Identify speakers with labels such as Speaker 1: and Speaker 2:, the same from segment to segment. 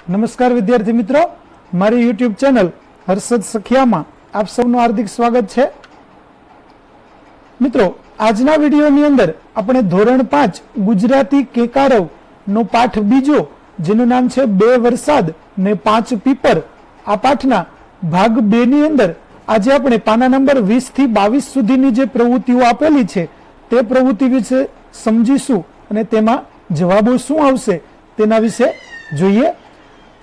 Speaker 1: નમસ્કાર વિદ્યાર્થી મિત્રો, મારી યુટ્યુબ ચેનલ હર્ષદ સખિયામાં આપ સૌનું હાર્દિક સ્વાગત છે. મિત્રો, આજના વિડીયોની અંદર આપણે ધોરણ 5 ગુજરાતી કેકારવ નો પાઠ બીજો, જેનું નામ છે 2 વરસાદ ને 5 પીપર, આ પાઠના ભાગ 2 ની અંદર આજે આપણે પાના નંબર 20 થી 22 સુધીની જે પ્રવૃત્તિઓ આપેલી છે તે પ્રવૃત્તિ વિશે સમજીશું અને તેમાં જવાબો શું આવશે તેના વિશે જોઈએ.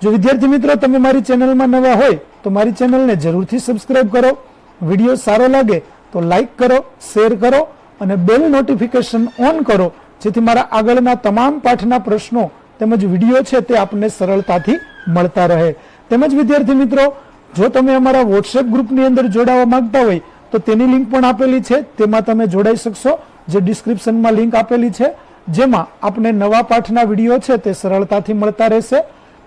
Speaker 1: જો વિદ્યાર્થી મિત્રો તમે મારી ચેનલમાં નવા હોય તો મારી ચેનલને જરૂરથી સબસ્ક્રાઇબ કરો. વિડીયો સારો લાગે તો લાઈક કરો, શેર કરો અને બેલ નોટિફિકેશન ઓન કરો, જેથી મારા આગળના તમામ પાઠના પ્રશ્નો તેમજ વિડીયો છે તે આપને સરળતાથી મળતા રહે. તેમજ વિદ્યાર્થી મિત્રો, જો તમે અમારા વોટ્સએપ ગ્રુપની અંદર જોડાવા માંગતા હોય તો તેની લિંક પણ આપેલી છે, તેમાં તમે જોડાઈ શકશો, જે ડિસ્ક્રિપ્શનમાં લિંક આપેલી છે, જેમાં આપને નવા પાઠના વિડીયો છે તે સરળતાથી મળતા રહેશે.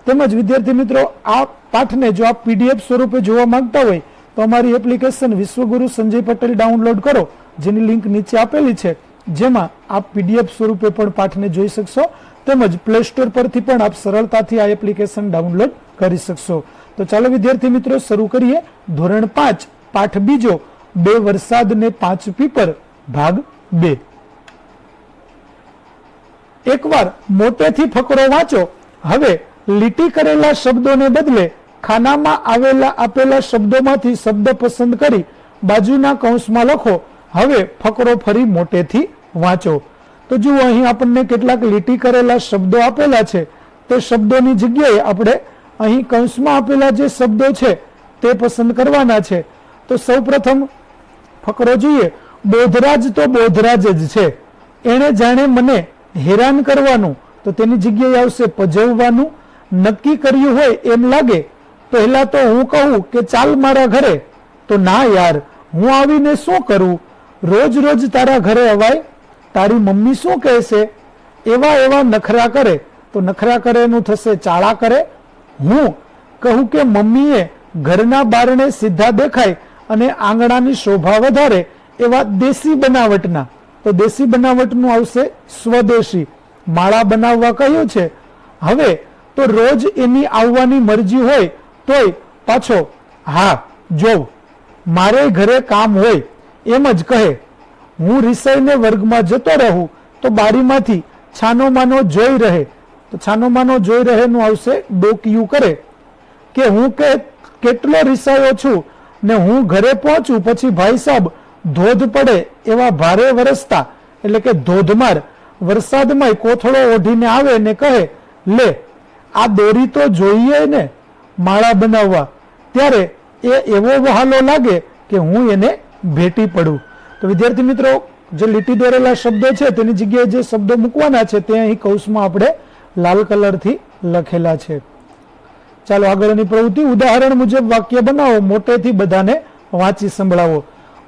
Speaker 1: તેમજ વિદ્યાર્થી મિત્રો, આ પાઠને જો આપ પીડીએફ સ્વરૂપે જોવા માંગતા હોય તો અમારી એપ્લિકેશન વિશ્વગુરુ સંજય પટેલ ડાઉનલોડ કરો, જેની લિંક નીચે આપેલી છે, જેમાં આપ પીડીએફ સ્વરૂપે પણ પાઠને જોઈ શકશો. તેમજ પ્લે સ્ટોર પરથી પણ આપ સરળતાથી આ એપ્લિકેશન ડાઉનલોડ કરી શકશો. તો ચાલો વિદ્યાર્થી મિત્રો શરૂ કરીએ. ધોરણ 5 પાઠ બીજો 2 વરસાદ ને 5 પીપર ભાગ 2. એકવાર મોટેથી ફકરો વાંચો. હવે લીટી કરેલા શબ્દોને બદલે ખાનામાં આપેલા શબ્દોમાંથી શબ્દ પસંદ કરી બાજુના કૌંસમાં લખો. હવે ફકરો ફરી મોટેથી વાંચો. તો જુઓ, અહીં આપણને કેટલાક લીટી કરેલા શબ્દો આપેલા છે. તે શબ્દોની જગ્યાએ આપણે અહીં કૌંસમાં આપેલા જે શબ્દો છે તે પસંદ કરવાના છે. તો સૌપ્રથમ ફકરો જોઈએ. બોધરાજ તો બોધરાજ જ છે, એણે જાણે મને હેરાન કરવાનું. તો તેની જગ્યાએ આવશે પજવવાનું. નક્કી કર્યું હોય એમ લાગે. પહેલા તો હું કહું કે ચાલ મારા ઘરે, તો ના યાર, હું આવીને શું કરું? રોજ રોજ તારા ઘરે અવાય, તારી મમ્મી શું કહેશે? એવા નખરા કરે. તો નખરા કરે એનું થશે ચાળા કરે. હું કહું કે મમ્મીએ ઘરના બારણે સીધા દેખાય અને આંગણાની શોભા વધારે એવા દેશી બનાવટના. તો દેશી બનાવટનું આવશે સ્વદેશી. માળા બનાવવા કહ્યું છે. હવે તો રોજ એની આવવાની મરજી હોય તોય પાછો હા જોવ, મારે ઘરે કામ હોય એમ જ કહે. હું રિસાઈને વર્ગમાં જતો રહું તો બારીમાંથી છાનો માનો જોઈ રહે. તો છાનો માનો જોઈ રહેનું આવશે ડોકિયું કરે. કે હું કેટલો રિસાયો છું ને હું ઘરે પહોંચું પછી ભાઈ સાહેબ ધોધ પડે એવા ભારે વરસતા, એટલે કે ધોધમાર વરસાદમાં કોથળો ઓઢીને આવે ને કહે, લે આ દોરી તો જોઈએ ને માળા બનાવવા. ત્યારે એ એવો વહાલો લાગે કે હું એને ભેટી પડું. તો વિદ્યાર્થી મિત્રો, જે લીટી દોરેલા શબ્દો છે તેની જગ્યાએ જે શબ્દો મૂકવાના છે તે અહીં કૌંસમાં આપણે લાલ કલરથી લખેલા છે. ચાલો આગળની પ્રવૃત્તિ. ઉદાહરણ મુજબ વાક્ય બનાવો, મોટેથી બધાને વાંચી સંભળાવો.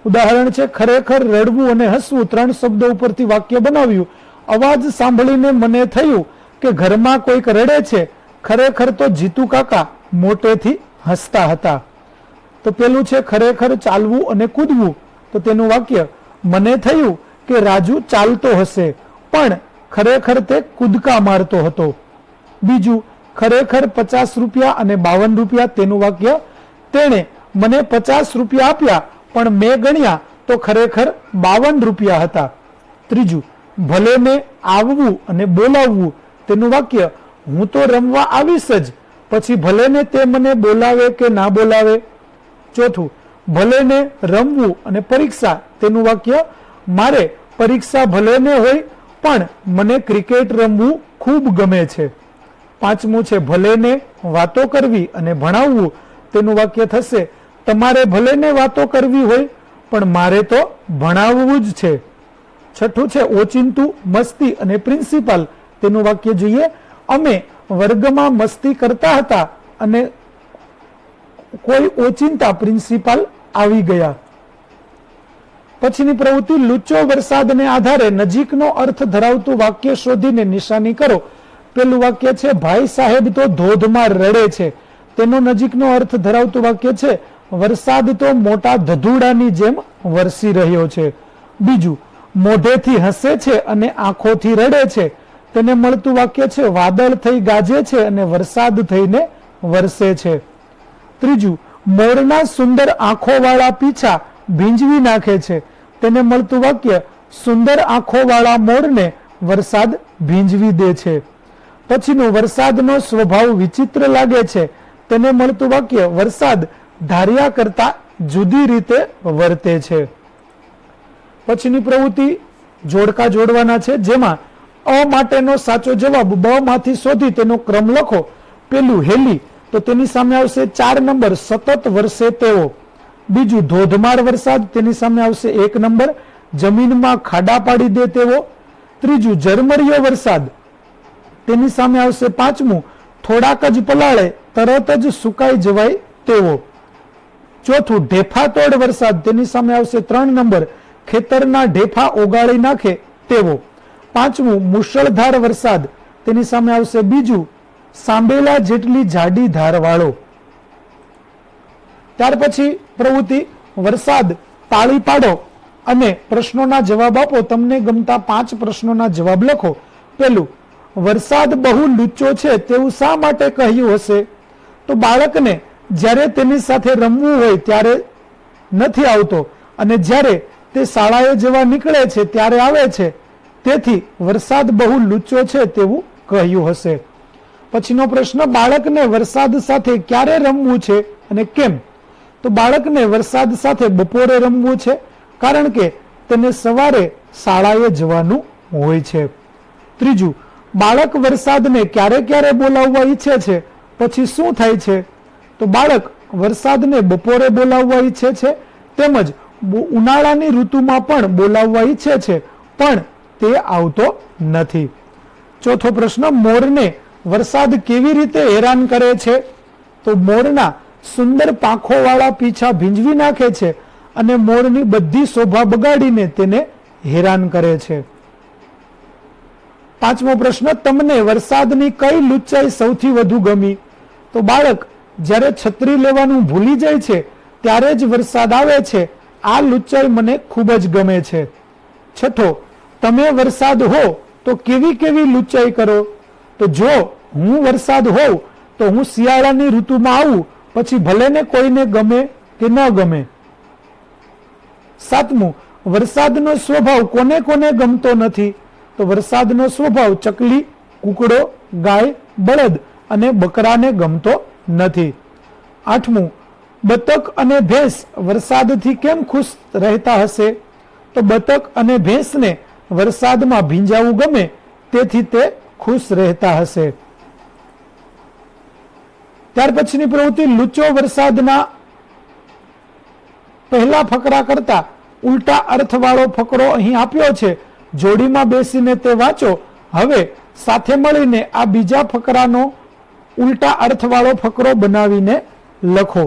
Speaker 1: ઉદાહરણ છે ખરેખર, રડવું અને હસવું. 3 શબ્દો ઉપરથી વાક્ય બનાવ્યું. અવાજ સાંભળીને મને થયું કે ઘરમાં કોઈક રડે છે. ખરેખર તો જીતુ કાકા મોટેથી હસતા હતા. તો પેલું છે ખરેખર ચાલવું અને કૂદવું. તો તેનું વાક્ય, મને થયું કે રાજુ ચાલતો હશે પણ ખરેખર તે કૂદકા મારતો હતો. બીજું, ખરેખર 50 રૂપિયા અને 52 રૂપિયા. તેનું વાક્ય, તેણે મને 50 રૂપિયા આપ્યા પણ મેં ગણ્યા તો ખરેખર 52 રૂપિયા હતા. ત્રીજું, ભલે ને આવવું અને બોલાવવું. તેનું વાક્ય, હું તો રમવા આવીશ જ, પછી ભલે ને તે મને બોલાવે કે ના બોલાવે. ચોથું, ભલે ને રમવું અને પરીક્ષા. તેનું વાક્ય, મારે પરીક્ષા ભલે ને હોય પણ મને ક્રિકેટ રમવું ખૂબ ગમે છે. પાંચમું છે ભલે ને વાતો કરવી અને ભણાવવું. તેનું વાક્ય થશે, તમારે ભલે ને વાતો કરવી હોય પણ મારે તો ભણાવવું જ છે. છઠ્ઠું છે ઓચિંતું, મસ્તી અને પ્રિન્સિપાલ. તેનું વાક્ય જોઈએ, અમે વર્ગમાં મસ્તી કરતા હતા અને કોઈ ઓચિંતા પ્રિન્સિપાલ આવી ગયા. પછીની પ્રવૃત્તિ, લુચ્ચો વરસાદને આધારે નજીકનો અર્થ ધરાવતું વાક્ય શોધીને નિશાની કરો. પેલું વાક્ય છે ભાઈ સાહેબ તો ધોધમાર રડે છે. તેનો નજીકનો અર્થ ધરાવતું વાક્ય છે વરસાદ તો મોટા ધધુડાની જેમ વરસી રહ્યો છે. બીજું, મોઢેથી હસે છે અને આંખોથી રડે છે. તેને મળતું વાક્ય છે વાદળ થઈ ગાજે છે અને વરસાદ થઈને વરસે છે. ત્રીજું, મોરના સુંદર આંખોવાળા પીછા ભીંજવી નાખે છે. તેને મળતું વાક્ય સુંદર આંખોવાળા મોરને વરસાદ ભીંજવી દે છે. પછીનું, વરસાદનો સ્વભાવ વિચિત્ર લાગે છે. તેને મળતું વાક્ય વરસાદ ધાર્યા કરતા જુદી રીતે વર્તે છે. પછીની પ્રવૃત્તિ જોડકા જોડવાના છે, જેમાં અ માટેનો સાચો જવાબ બ માંથી શોધી તેનો ક્રમ લખો. પેલું, હેલી, તો તેની સામે આવશે 4 નંબર, સતત વરસે તેવો. બીજું, ધોધમાર વરસાદ, તેની સામે આવશે 1 નંબર, જમીનમાં ખાડા પાડી દે તેવો. ત્રીજું, ઝરમરિયો વરસાદ, તેની સામે આવશે 5મું, થોડાક જ પલાળે તરત જ સુકાઈ જવાય તેવો. ચોથું, ઢેફાતોડ વરસાદ, તેની સામે આવશે 3 નંબર, ખેતરના ઢેફા ઓગાળી નાખે તેવો. 5મું, મુશળધાર વરસાદ, તેની સામે આવશે 2, સાંભેલા જેટલી જાડી ધારવાળો. ત્યાર પછી પ્રવૃત્તિ વરસાદ તાળી પાડો અને પ્રશ્નોના જવાબ આપો. તમને ગમતા 5 પ્રશ્નોના જવાબ લખો. પેલું, વરસાદ બહુ લુચ્ચો છે તેવું શા માટે કહ્યું હશે? તો બાળકને જ્યારે તેની સાથે રમવું હોય ત્યારે નથી આવતો અને જ્યારે તે શાળાએ જવા નીકળે છે ત્યારે આવે છે, તેથી વરસાદ બહુ લુચ્ચો છે તેવું કહ્યું હશે. પછીનો પ્રશ્ન, બાળકને વરસાદ સાથે ક્યારે રમવું છે અને કેમ? તો બાળકને વરસાદ સાથે બપોરે રમવું છે, કારણ કે તેને સવારે શાળાએ જવાનું હોય છે. ત્રીજું, બાળક વરસાદને ક્યારે ક્યારે બોલાવવા ઈચ્છે છે, પછી શું થાય છે? તો બાળક વરસાદને બપોરે બોલાવવા ઈચ્છે છે, તેમજ ઉનાળાની ઋતુમાં પણ બોલાવવા ઈચ્છે છે, પણ તે આવતો નથી. ચોથો પ્રશ્ન, મોરને વરસાદ કેવી રીતે હેરાન કરે છે? તો મોરના સુંદર પાંખોવાળા પીછા ભીંજવી નાખે છે અને મોરની બધી શોભા બગાડીને તેને હેરાન કરે છે. 5મો પ્રશ્ન, તમને વરસાદની કઈ લુચ્ચાઈ સૌથી વધુ ગમી? તો બાળક જ્યારે છત્રી લેવાનું ભૂલી જાય છે ત્યારે જ વરસાદ આવે છે, આ લુચ્ચાઈ મને ખૂબ જ ગમે છે. છઠ્ઠો, તમે વરસાદ હો તો કેવી કેવી લુચ્ચાઈ કરો? તો જો હું વરસાદ હોઉં તો હું શિયાળાની ઋતુમાં આવું, પછી ભલે ને કોઈને ગમે કે ન ગમે. 7મું, વરસાદનો સ્વભાવ કોને કોને ગમતો નથી? તો વરસાદનો સ્વભાવ ચકલી, કૂકડો, ગાય, બળદ અને બકરાને ગમતો નથી. 8મું, બતક અને ભેંસ વરસાદથી કેમ ખુશ રહેતા હશે? તો બતક અને ભેંસને વરસાદમાં ભીંજાવું ગમે, તેથી તે ખુશ રહેતા હશે. ત્યાર પછીની પ્રવૃત્તિ, લુચ્ચો વરસાદના પહેલા ફકરા કરતા ઉલટા અર્થવાળો ફકરો અહીં આપ્યો છે. જોડીમાં બેસીને તે વાંચો. હવે સાથે મળીને આ બીજા ફકરાનો ઉલટા અર્થવાળો ફકરો બનાવીને લખો.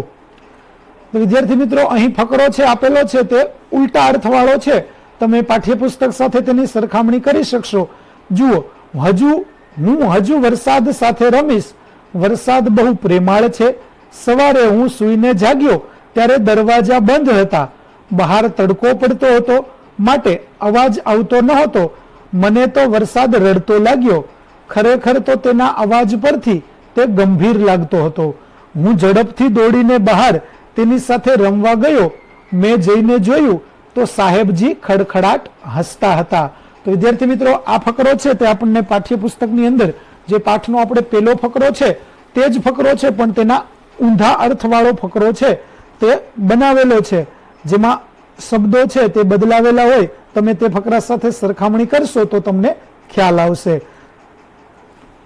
Speaker 1: વિદ્યાર્થી મિત્રો, અહીં ફકરો છે આપેલો છે તે ઉલટા અર્થવાળો છે. તમે પાઠ્યપુસ્તક સાથે તેની સરખામણી કરી શકશો. જુઓ, હું હજુ વરસાદ સાથે રમીશ. વરસાદ બહુ પ્રેમાળ છે. સવારે હું સૂઈને જાગ્યો ત્યારે દરવાજા બંધ હતા. બહાર તડકો પડતો હતો, માટે અવાજ આવતો ન હતો. મને તો વરસાદ રડતો લાગ્યો. ખરેખર તો તેના અવાજ પરથી તે ગંભીર લાગતો હતો. હું ઝડપથી દોડીને બહાર તેની સાથે રમવા ગયો. મેં જઈને જોયું તો સાહેબજી ખડખડાટ હસતા હતા. તો વિદ્યાર્થી મિત્રો, આ ફકરો છે તે આપણને પાઠ્યપુસ્તકની અંદર જે પાઠનો આપણે પહેલો ફકરો છે તે જ ફકરો છે, પણ તેના ઊંધા અર્થવાળો ફકરો છે તે બનાવેલો છે, જેમાં શબ્દો છે તે બદલાવેલા હોય. તમે તે ફકરા સાથે સરખામણી કરશો તો તમને ખ્યાલ આવશે.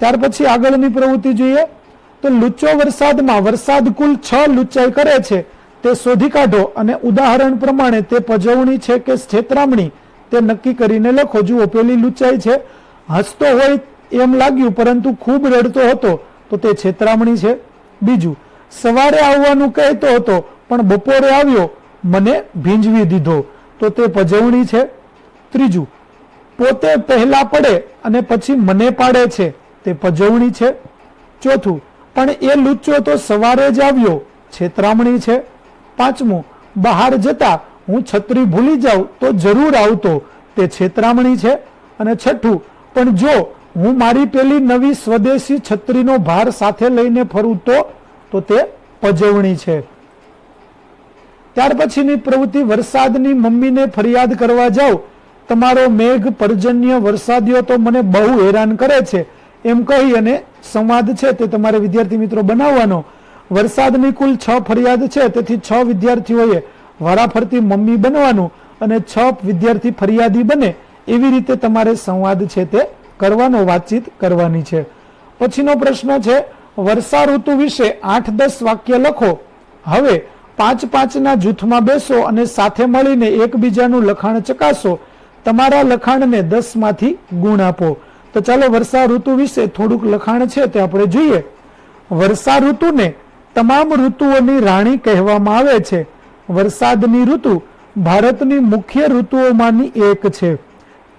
Speaker 1: ત્યાર પછી આગળની પ્રવૃત્તિ જોઈએ તો લુચ્ચો વરસાદમાં વરસાદ કુલ 6 લુચ્ચાઈ કરે છે તે શોધી કાઢો અને ઉદાહરણ પ્રમાણે તે પજવણી છે કે છેતરામણી તે નક્કી કરીને લખો. જુઓ, પેલી લુચ્ચાઈ છે, હસતો હોય એમ લાગ્યું પરંતુ ખૂબ રડતો હતો, તો તે છેતરામણી છે. બીજું, સવારે આવવાનું કહેતો હતો પણ બપોરે આવ્યો, મને ભીંજવી દીધો, તો તે પજવણી છે. ત્રીજું, પોતે પહેલા પડે અને પછી મને પાડે છે, તે પજવણી છે. ચોથું, પણ એ લુચ્ચો તો સવારે જ આવ્યો, છેતરામણી છે. 5મું, બહાર જતા હું છત્રી ભૂલી જાઉં તો જરૂર આવતો, તે છેતરામણી છે. અને 6થું, પણ જો હું મારી પેલી નવી સ્વદેશી છત્રીનો ભાર સાથે લઈને ફરું તો તે પજવણી છે. ત્યાર પછીની પ્રવૃત્તિ, વરસાદની મમ્મીને ફરિયાદ કરવા જાવ, તમારો મેઘ પર્જન્ય વરસાદીઓ તો મને બહુ હેરાન કરે છે, એમ કહી અને સંવાદ છે તે તમારે વિદ્યાર્થી મિત્રો બનાવવાનો. વરસાદની કુલ 6 ફરિયાદ છે, તેથી 6 વિદ્યાર્થીઓએ વારાફરતી મમ્મી બનવાનું અને 6 વિદ્યાર્થી ફરિયાદી બને એવી રીતે તમારે સંવાદ છે તે કરવાનો, વાતચીત કરવાની છે. પછીનો પ્રશ્ન છે, વર્ષા ઋતુ વિશે 8-10 વાક્ય લખો. હવે 5-5ના જૂથમાં બેસો અને સાથે મળીને એકબીજાનું લખાણ ચકાસો. તમારા લખાણને 10 માંથી ગુણ આપો. તો ચાલો વર્ષા ઋતુ વિશે થોડુંક લખાણ છે તે આપણે જોઈએ. વર્ષા ઋતુને તમામ ઋતુઓની રાણી કહેવામાં આવે છે. વરસાદની ઋતુ ભારતની મુખ્ય ઋતુઓમાંની એક છે.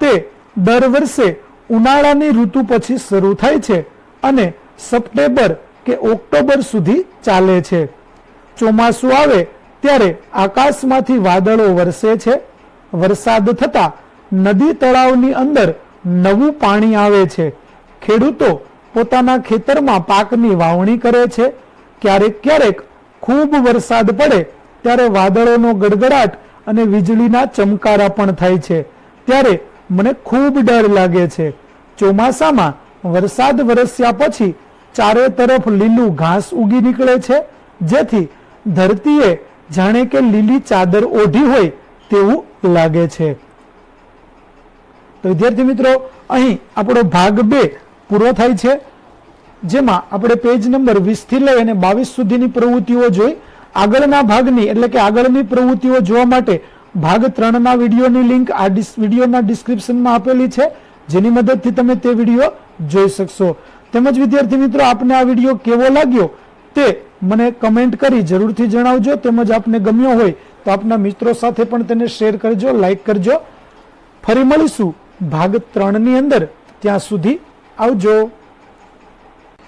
Speaker 1: તે દર વર્ષે ઉનાળાની ઋતુ પછી શરૂ થાય છે અને સપ્ટેમ્બર કે ઓક્ટોબર સુધી ચાલે છે. ચોમાસું આવે ત્યારે આકાશમાંથી વાદળો વરસે છે. વરસાદ થતા નદી તળાવની અંદર નવું પાણી આવે છે. ખેડૂતો પોતાના ખેતરમાં પાકની વાવણી કરે છે. ક્યારેક ક્યારેક ખૂબ વરસાદ પડે ત્યારે વાદળોનો ગડગડાટ અને વીજળીના ચમકારા પણ થાય છે. ત્યારે મને ખૂબ ડર લાગે છે. ચોમાસામાં વરસાદ વરસ્યા પછી ચારે તરફ લીલું ઘાસ ઉગી નીકળે છે, જેથી ધરતીએ જાણે કે લીલી ચાદર ઓઢી હોય તેવું લાગે છે. તો વિદ્યાર્થી મિત્રો, અહીં આપણો ભાગ 2 પૂરો થાય છે, જેમાં આપણે પેજ નંબર 20 થી લઈ અને 22 સુધીની પ્રવૃત્તિઓ જોઈ. આગળના ભાગની એટલે કે આગળની પ્રવૃત્તિઓ જોવા માટે ભાગ 3ના વિડીયોની લિંક આ વિડીયોના ડિસ્ક્રિપ્શનમાં આપેલી છે, જેની મદદથી તમે તે વિડીયો જોઈ શકશો. તેમજ વિદ્યાર્થી મિત્રો, આપને આ વિડીયો કેવો લાગ્યો તે મને કમેન્ટ કરી જરૂરથી જણાવજો. તેમજ આપને ગમ્યો હોય તો આપના મિત્રો સાથે પણ તેને શેર કરજો, લાઈક કરજો. ફરી મળીશું ભાગ 3ની અંદર. ત્યાં સુધી આવજો.